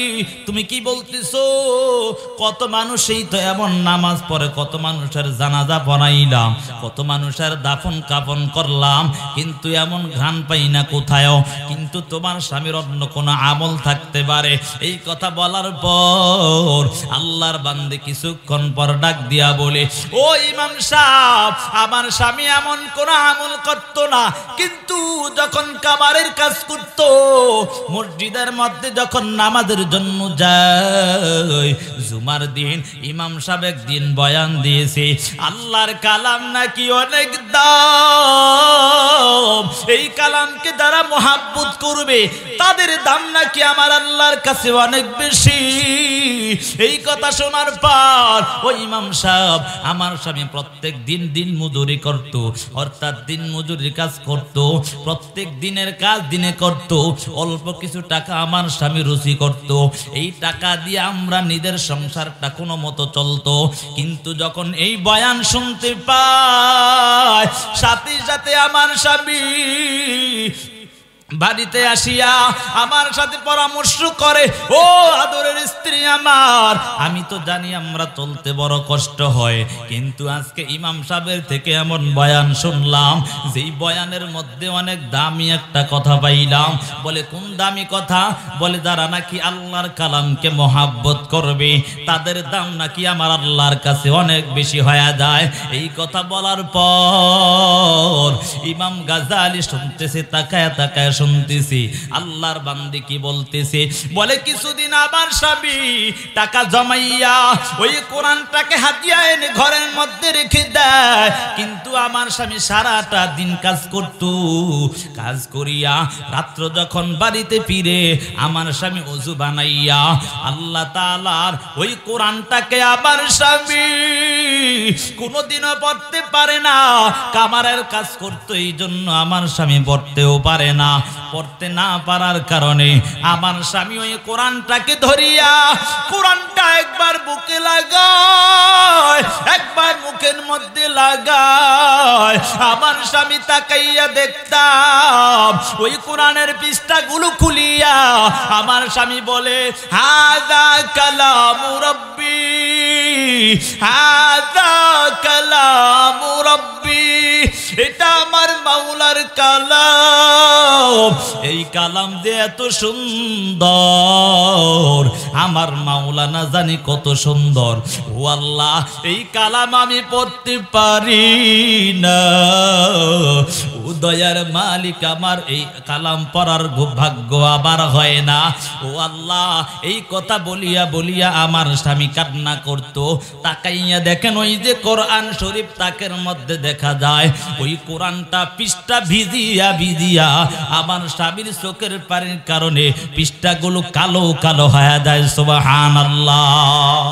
তুমি কি বলতেছো? কত মানুষই তো এমন নামাজ পড়ে, কত মানুষের জানাজা পড়াইলাম, কত মানুষের দাফন কাফন করলাম, কিন্তু এমন ঘ্রাণ পাই না কোথায়ও, কিন্তু তোমার স্বামীর অন্য কোনো আমল থাকতে পারে। এই কথা বলার পর আল্লাহর বান্দে কিছুক্ষণ পর ডাক দিয়া বলে, ও ইমাম সাহেব, আমার স্বামী এমন কোন আমল করতো না, কিন্তু যখন কামারের কাজ করতো, মসজিদের মধ্যে যখন নামাজের জন্য যায়, জুমার দিন ইমাম সাহেব একদিন বয়ান দিয়েছে, আল্লাহর কালাম নাকি অনেক দাম, এই কালামকে যারা মহাব্বত করবে তাদের দাম নাকি আমার আল্লাহর কাছে অনেক বেশি। এই কথা শোনার পর ওই ইমাম সাহেব, আমার স্বামী প্রত্যেক দিন দিন মজুরি করত, অর্থাৎ দিন মজুরি কাজ করত, প্রত্যেক দিনের কাজ দিনে করত, অল্প কিছু টাকা আমার স্বামী রুচি করত, এই টাকা দিয়ে আমরা নিজের সংসারটা কোনো মতো চলতো। কিন্তু যখন এই বয়ান শুনতে পায়, সাথে সাথে আমার স্বামী বাড়িতে আসিয়া আমার সাথে পরামর্শ করে, ও আদরের স্ত্রী আমার, আমি তো জানি আমরা চলতে বড় কষ্ট হয়, কিন্তু আজকে ইমাম সাহেবের থেকে এমন বয়ান শুনলাম, যেই বয়ানের মধ্যে অনেক দামি একটা কথা পাইলাম। বলে, কোন দামি কথা? বলে, যারা নাকি আল্লাহর কালামকে মহাব্বত করবে তাদের দাম নাকি আমার আল্লাহর কাছে অনেক বেশি হয়ে যায়। এই কথা বলার পর ইমাম গাজালি শুনতেছে, তাকায় তাকায় শুনতেছি আল্লাহর বান্দী কি বলতেছে। বলে, কিছুদিন আমার স্বামী টাকা জমাইয়া ওই কোরআনটাকে হাতিয়া এনে ঘরের মধ্যে রেখে দেয়, কিন্তু আমার স্বামী সারাটা দিন কাজ করত, কাজ করিয়া রাত্র যখন বাড়িতে ফিরে আমার স্বামী ওযু বানাইয়া আল্লাহ তাআলার ওই কোরআনটাকে আমার স্বামী কোনোদিনও পড়তে পারে না, কামারের কাজ করতো, এই জন্য আমার স্বামী পড়তেও পারে না। পড়তে না পারার কারণে আমার স্বামী ওই কোরআনটাকে ধরিয়া কোরআনটা একবার বুকে লাগায়, একবার মুখের মধ্যে লাগায়। আমার স্বামী তাকাইয়া দেখতাম ওই কোরআনের পৃষ্ঠাগুলো খুলিয়া আমার স্বামী বলে, হাযা কালামু রাব্বি, হাযা কালামু রাব্বি, এটা আমার মাওলার কালাম, এই কালাম যে এত সুন্দর, আমার মাওলা না জানি কত সুন্দর। ও আল্লাহ, এই কালাম আমি পড়তে পারি না। ও দয়ার মালিক, আমার এই কালাম পড়ার ভাগ্য আবার হয় না। ও আল্লাহ, এই কথা বলিয়া বলিয়া আমার স্বামী কান্না করতো। তাকাইয়া দেখেন ওই যে কোরআন শরীফ তাকের মধ্যে দেখা যায়, ওই কোরআনটা পৃষ্ঠা ভিজিয়া ভিজিয়া আমার স্বামীর চোখের পানির কারণে পৃষ্ঠাগুলো কালো কালো হয়ে যায়। সুবহানাল্লাহ।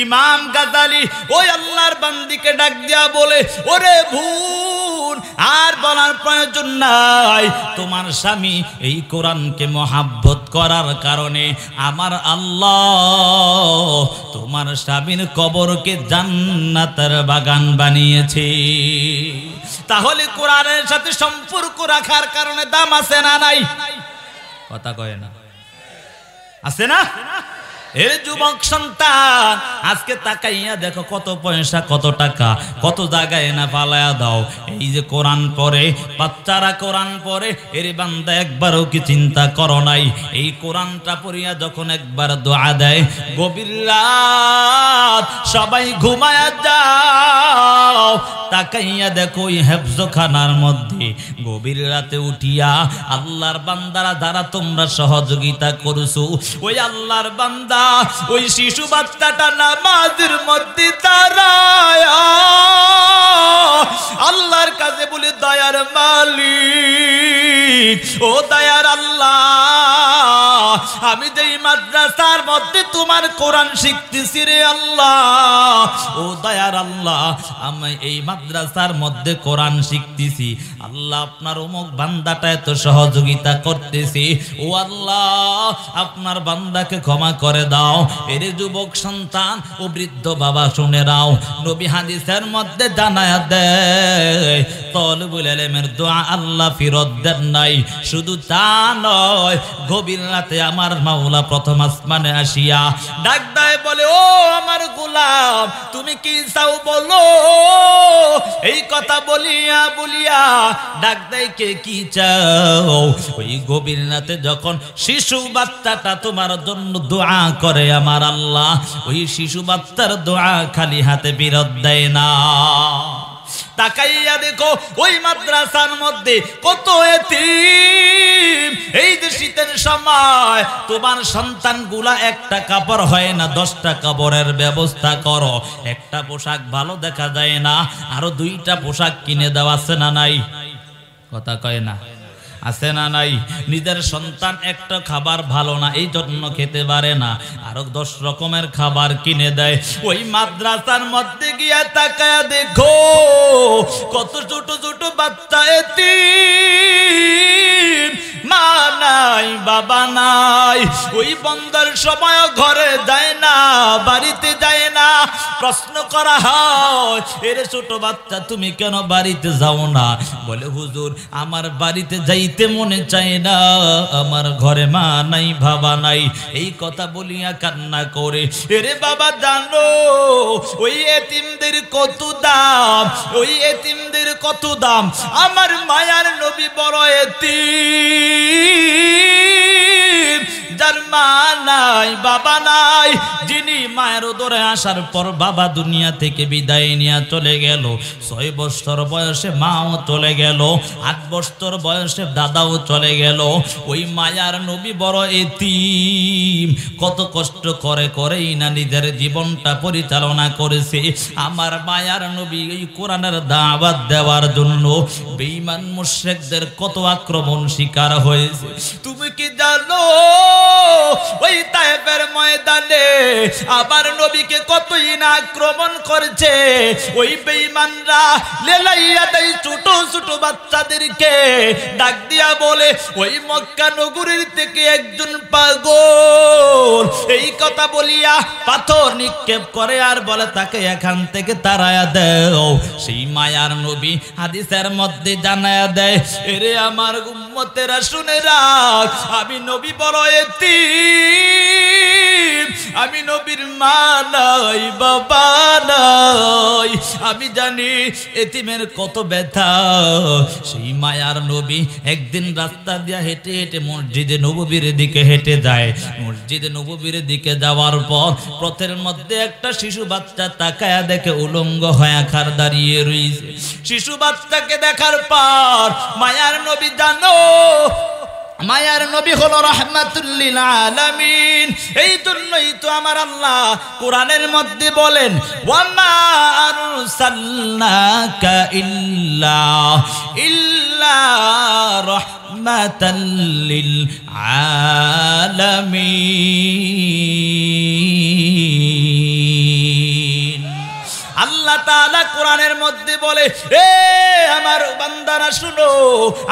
ইমাম গাজালি ওই আল্লাহর বান্দিকে ডাক দিয়া বলে, ওরে ভুল, আর বলার প্রয়োজন নাই। তোমার স্বামী এই কোরআনকে মহাব্বত করার কারণে আমার আল্লাহ তোমার স্বামীর কবরকে জান্নাতের বাগান বানিয়েছে। তাহলে কোরআনের সাথে সম্পর্ক রাখার কারণে দাম আছে না নাই? কথা কয় না, আছে না? এ যুবক সন্তান, আজকে তাকাইয়া দেখো কত পয়সা, কত টাকা, কত জায়গায় না পালায়া দাও। এই যে কোরআন পড়ে, বাচ্চারা কোরআন পড়ে, এর বান্দা একবারও কি চিন্তা করো নাই? এই কোরআনটা পড়িয়া যখন একবার দোয়া দেয়, গভীর রাত সবাই ঘুমায়া যাও, তাকাইয়া দেখো ওই হেফজখানার মধ্যে গভীর রাতে উঠিয়া আল্লাহর বান্দারা যারা তোমরা সহযোগিতা করছো, ওই আল্লাহর বান্দা ওই শিশু বাচ্চাটা নামাজের মধ্যে দাঁড়ায় আল্লাহর কাছে বলে, দয়ার মালিক, ও দয়ার আল্লাহ, আমি যেই মাদ্রাসার মধ্যে তোমার কোরআন শিখতেছি রে আল্লাহ, ও দয়ার আল্লাহ, আমি এই মাদ্রাসার মধ্যে কোরআন শিখতেছি, আল্লাহ আপনার অমুক বান্দাটা এত সহযোগিতা করতেছি, ও আল্লাহ আপনার বান্দাকে ক্ষমা করে দাও। এর যুবক সন্তান ও বৃদ্ধ বাবা শুনে নাও, নবী হাদিসের মধ্যে জানায়া দেয়, তলবুল ইলমের দোয়া আল্লাহ ফিরত দেন নাই। শুধু তা নয়, গভীর রাতে আমার মাওলা প্রথম আসমানে আসিয়া ডাক দেয়, বলে, ও আমার গোলাম, তুমি কি চাও বলো। এই কথা বলিয়া বলিয়া ডাক দেয়, কে কি চাও। ওই গভীর রাতে যখন শিশু বাচ্চাটা তোমার জন্য দোয়া করে আমার আল্লাহ, ওই শিশু বাচ্চার দোয়া খালি হাতে ফিরত দেয় না। তাকাইয়া দেখো ওই মাদ্রাসার মধ্যে কত এতিম। এই যে শীতের সময় তোমার সন্তানগুলা একটা কাপড় হয় না, 10টা কাপড়ের ব্যবস্থা করো। একটা পোশাক ভালো দেখা যায় না, আরো 2টা পোশাক কিনে দেওয়া আছে না নাই? কথা কয় না, আছে না নাই? নিজের সন্তান একটা খাবার ভালো না, এই জন্য খেতে পারে না, আরো 10 রকমের খাবার কিনে দেয়। ওই মাদ্রাসার মধ্যে গিয়া তাকায়া দেখো কত ছোট ছোট বাচ্চা এতিম, মা নাই, বাবা নাই। ওই বন্ধের সময় ঘরে যায় না, বাড়িতে যায় না। প্রশ্ন করা হয়, এরে ছোট বাচ্চা তুমি কেন বাড়িতে যাও না? বলে, হুজুর আমার বাড়িতে যাইতে মনে চায় না, আমার ঘরে মা নাই, বাবা নাই। এই কথা বলিয়া কান্না করে। এরে বাবা জানো ওই এতিমদের কত দাম, ওই এতিমদের কত দাম। আমার মায়ার নবী বড় এতিম, যার মা নাই, বাবা নাই, যিনি মায়ের উদরে আসার পর বাবা দুনিয়া থেকে বিদায় নিয়ে চলে গেল। 6 বছর বয়সে মাও চলে গেল, 8 বছর বয়সে দাদাও চলে গেল। ওই মায়ার নবী বড় এতিম, কত কষ্ট করে করেই না নিজের জীবনটা পরিচালনা করেছে। আমার মায়ার নবী এই কোরআনের দাওয়াত দেওয়ার জন্য বেঈমান মুশরিকদের কত আক্রমণ শিকার হয়েছে। তুমি কি জানো ওই তায়েফের ময়দানে আবার নবীকে কতই না আক্রমণ করেছে। ওই বেঈমানরা লেলাইয়া দেয় ছোট ছোট বাচ্চাদেরকে, ডাক দিয়া বলে, ওই মক্কা নগরীর থেকে একজন পাগল। এই কথা বলিয়া পাথর নিক্ষেপ করে আর বলে, তাকে এখান থেকে তাড়ায়া দাও। সেই মায়ার নবী হাদিসের মধ্যে জানায়া দেয়, এরে আমার উম্মতেরা শুনে রাখ, আমি নবী বড় এতিম, আমি নবীর মা নাই বাবা নাই। আমি জানি এতিমের কত ব্যথা। সেই মায়ার নবী একদিন রাস্তা দিয়া হেঁটে হেঁটে মসজিদে নববীর দিকে হেঁটে যায়। মসজিদে নববীর দিকে যাওয়ার পর পথের মধ্যে একটা শিশু বাচ্চা তাকায়া দেখে উলঙ্গ হয়ে খার দাঁড়িয়ে রইছে। শিশু বাচ্চাকে দেখার পর মায়ার নবী জানো মায়ার নবী হলো রাহমাতুল লিল আলামিন। এই জন্যই তো আমার আল্লাহ কোরআনের মধ্যে বলেন ওয়ামা আরসালনাকা ইল্লা রাহমাতাল লিল আলামিন। আল্লাহ তাআলা কোরআনের মধ্যে বলে এ আমার বান্দারা শুনো,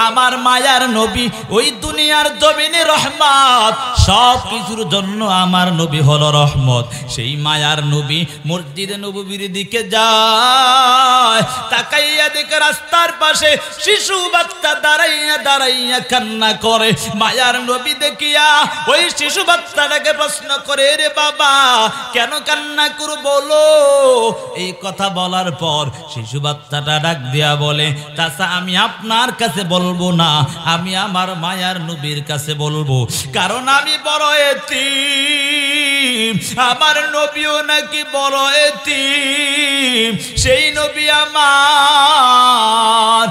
আমার মায়ার নবী ওই দুনিয়ার জমিনে রহমত, সব কিছুর জন্য আমার নবী হলো রহমত। সেই মায়ার নবী মসজিদে নববীর দিকে যায়, তাকাইয়া দেখে রাস্তার পাশে শিশু বাচ্চা দাঁড়াইয়া দাঁড়াইয়া কান্না করে। মায়ার নবী দেখিয়া ওই শিশু বাচ্চাটাকে প্রশ্ন করে রে বাবা কেন কান্না করো বলো। এই কথা বলার পর শিশু বাচ্চাটা ডাক দিয়া বলে চাচা আমি আপনার কাছে বলবো না, আমি আমার মায়ার নবীর কাছে বলবো, কারণ আমি বড় এতিম, আমার নবীও নাকি বড় এতিম। সেই নবী আমার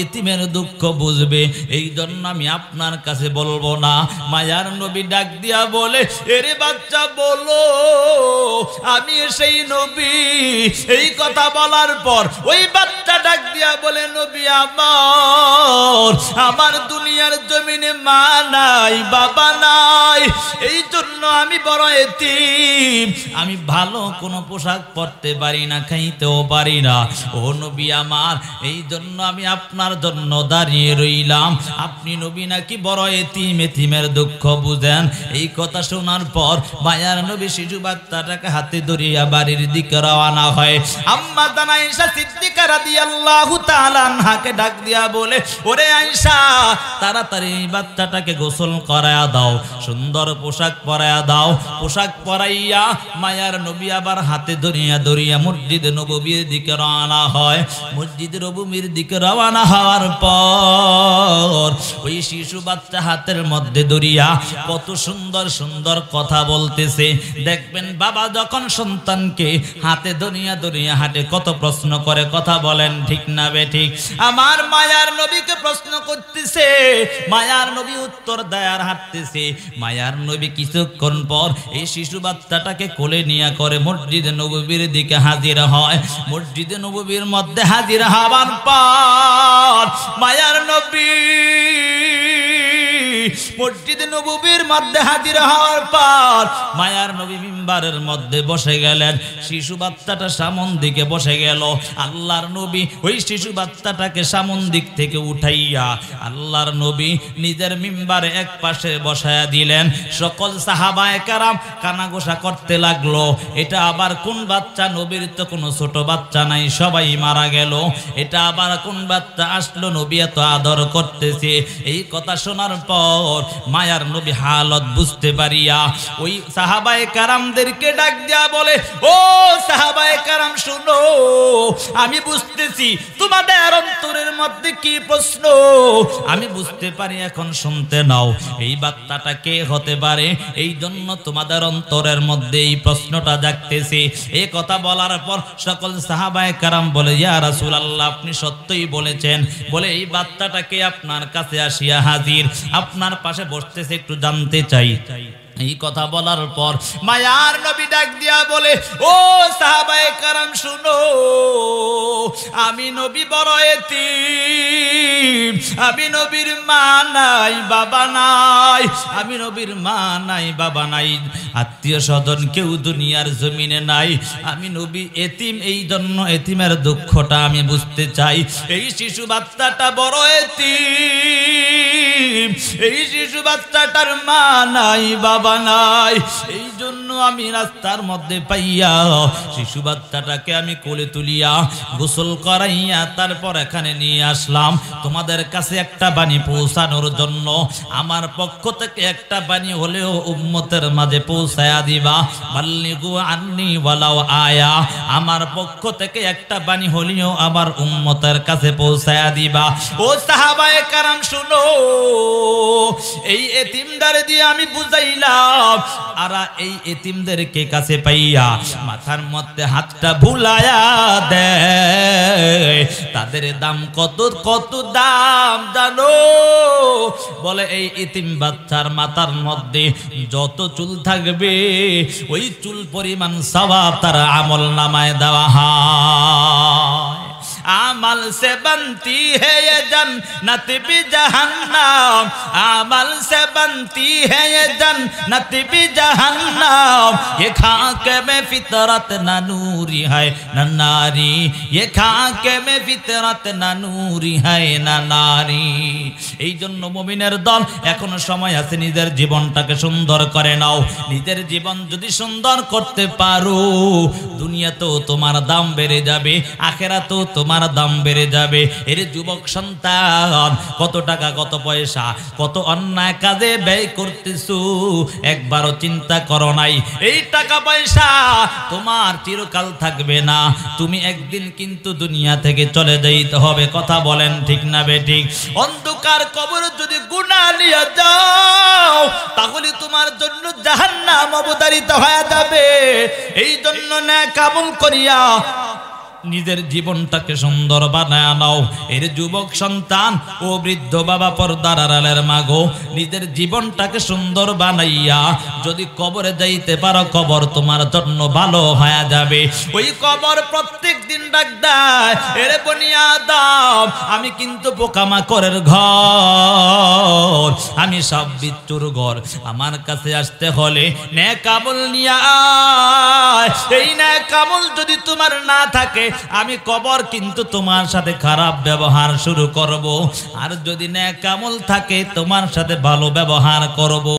এতিমের দুঃখ বুঝবে, এই জন্য আমি আপনার কাছে বলবো না। মায়ার নবী ডাক দিয়া বলে এরে বাচ্চা বলো আমি সেই নবী। এই কথা বলার পর ওই বাচ্চা ডাক দিয়া বলে নবী আমার দুনিয়ার জমিনে মা নাই বাবা নাই, এই জন্য আমি বড় এতিম, আমি ভালো কোনো পোশাক পরতে পারি না, খাইতেও পারি না। ও নবী আমার এই জন্য আমি আপনার জন্য দাঁড়িয়ে রইলাম। আপনি নবী নাকি বড় এতিম, এতিমের দুঃখ বুঝেন। এই কথা শোনার পর মায়ার নবী শিশু বাচ্চাটাকে হাতে ধরিয়া বাড়ির দিকে রওনা হয়। আম্মা জান আয়েশা সিদ্দিকা রাদিয়াল্লাহু তাআলা আনহাকে ডাক দিয়া বলে ওরে আয়েশা তাড়াতাড়ি এই বাচ্চাটাকে গোসল করায়া দাও, সুন্দর পোশাক পরায়া দাও। পোশাক পরাইয়া মায়ার নবী আবার হাতে ধরিয়া ধরিয়া মসজিদে নববীর দিকে রওনা হয়। মসজিদে নববীর দিকে রওনা হওয়ার পর ওই শিশু বাচ্চা হাতের মধ্যে ধরিয়া কত সুন্দর সুন্দর কথা বলতেছে। দেখবেন বাবা যখন সন্তানকে হাতে ধরিয়া ধরিয়া হাঁটে কত প্রশ্ন করে, কথা বলেন ঠিক না বেঠিক? আমার মায়ার নবীকে প্রশ্ন করতেছে, মায়ার নবী উত্তর দেয়ার হাঁটতেছে। মায়ার নবী কিছুক্ষণ পর এই শিশু বাচ্চাটাকে কোলে নিয়ে করে মসজিদে নববীর দিকে হাজির হয়। মসজিদে নববীর মধ্যে হাজির হওয়ার পর মায়ার নবী মসজিদে নববীর মধ্যে হাজির হওয়ার পর মায়ার নবী মিম্বারের মধ্যে বসে গেলেন। শিশু বাচ্চাটা সামন দিকে বসে গেল। আল্লাহর নবী ওই শিশু বাচ্চাটাকে সামন দিক থেকে উঠাইয়া আল্লাহর নবী নিজের মিম্বারে এক পাশে বসায়া দিলেন। সকল সাহাবায়ে কেরাম কানাঘোষা করতে লাগলো, এটা আবার কোন বাচ্চা? নবীর তো কোনো ছোট বাচ্চা নাই, সবাই মারা গেল, এটা আবার কোন বাচ্চা আসলো নবী এত আদর করতেছে। এই কথা শোনার পর মায়ার নবী হালত বুঝতে পারিয়া ওই সাহাবায়ে কেরামদেরকে ডাক দিয়া বলে ও সাহাবায়ে কেরাম শুনো, আমি বুঝতেছি তোমাদের অন্তরের মধ্যে কি প্রশ্ন, আমি বুঝতে পারি, এখন শুনতে নাও। এই বাচ্চাটা কে হতে পারে? এই জন্য তোমাদের অন্তরের মধ্যে এই প্রশ্নটা জাগতেছে। এই কথা বলার পর সকল সাহাবায়ে কেরাম বলে ইয়া রাসূলুল্লাহ আপনি সত্যই বলেছেন। বলে এই বাচ্চাটাকে আপনার কাছে আসিয়া হাজির, আপনার পাশে বসতেছে, একটু জানতে চাই। এই কথা বলার পর মায়ার নবী ডাক দিয়া বলে ও সাহাবায়ে কেরাম শুনো, আমি নবী বড় এতিম, আমি নবীর মা নাই বাবা নাই, আমি নবীর মা নাই বাবা নাই, আত্মীয় স্বজন কেউ দুনিয়ার জমিনে নাই, আমি নবী এতিম, এই জন্য এতিমের দুঃখটা আমি বুঝতে চাই। এই শিশু বাচ্চাটা বড় এতিম, এই শিশু বাচ্চাটার মা নাই বাবা নাই, এই জন্য আমি রাস্তার মধ্যে পাইয়া শিশু বাচ্চাটাকে আমি কোলে তুলিয়া গোসল করাইয়া তারপর এখানে নিয়ে আসলাম তোমাদের কাছে একটা বাণী পৌঁছানোর জন্য। আমার পক্ষ থেকে একটা বাণী হলেও উম্মতের মাঝে পৌঁছায়া দিবা। বাল্লিগু আন্নি ওয়ালাউ আয়া, আমার পক্ষ থেকে একটা বাণী হলেও আমার উম্মতের কাছে পৌঁছায়া দিবা। ও সাহাবায়ে কেরাম শুনো, এই এতিমদার দিয়ে আমি বুঝাইলাম, আর এই এতিমদেরকে কাছে পাইয়া মাথার মধ্যে হাতটা ভুলায়া দেয়। তাদের দাম কত কত দাম জানো? বলে এই এতিম বাচ্চার মাথার মধ্যে যত চুল থাকবে ওই চুল পরিমাণ সওয়াব তার আমল নামায় দেওয়া হয়। अमल से बनती है ये जन्नत भी जहन्नम, अमल से बनती है ये जन्नत भी जहन्नम। ये खाके में फितरत ना नूरी है ना नारी, ये खाके में फितरत ना नूरी है ना नारी। এই জন্য মুমিনের দল এখনো সময় আছে, নিজের জীবনটাকে সুন্দর করে নাও। নিজের জীবন যদি সুন্দর করতে পারো দুনিয়াতেও তোমার দাম বেড়ে যাবে, আখিরাতেও তোমার দাম বেড়ে যাবে। এর যুবক সন্তান, কত টাকা কত পয়সা কত অন্যায় কাজে ব্যয় করতেছো, একবারও চিন্তা করো নাই এই টাকা পয়সা তোমার চিরকাল থাকবে না। তুমি একদিন কিন্তু দুনিয়া থেকে চলে যাইতে হবে। কথা বলেন ঠিক না বেঠিক? অন্ধকার কবর যদি গুনাহ নিয়ে যাও তাহলে তোমার জন্য জাহান্নাম অবধারিত হয়ে যাবে। এই জন্য নেক আমল করিয়া নিজের জীবনটাকে সুন্দর বানায় নাও। এর যুবক সন্তান ও বৃদ্ধ বাবা পর্দার আড়ালের মাগো, নিজের জীবনটাকে সুন্দর বানাইয়া যদি কবরে যাইতে পারো কবর তোমার জন্য ভালো হয়ে যাবে। ওই কবর প্রত্যেক দিন ডাক দেয়, এর বনিয়াদম আমি কিন্তু পোকামাকড়ের ঘর, আমি সব বিচ্ছুর ঘর, আমার কাছে আসতে হলে নেক আমল নিয়া আয়। এই নেক আমল যদি তোমার না থাকে আমি কবর কিন্তু তোমার সাথে খারাপ ব্যবহার শুরু করব, আর যদি নেক আমল থাকে তোমার সাথে ভালো ব্যবহার করব।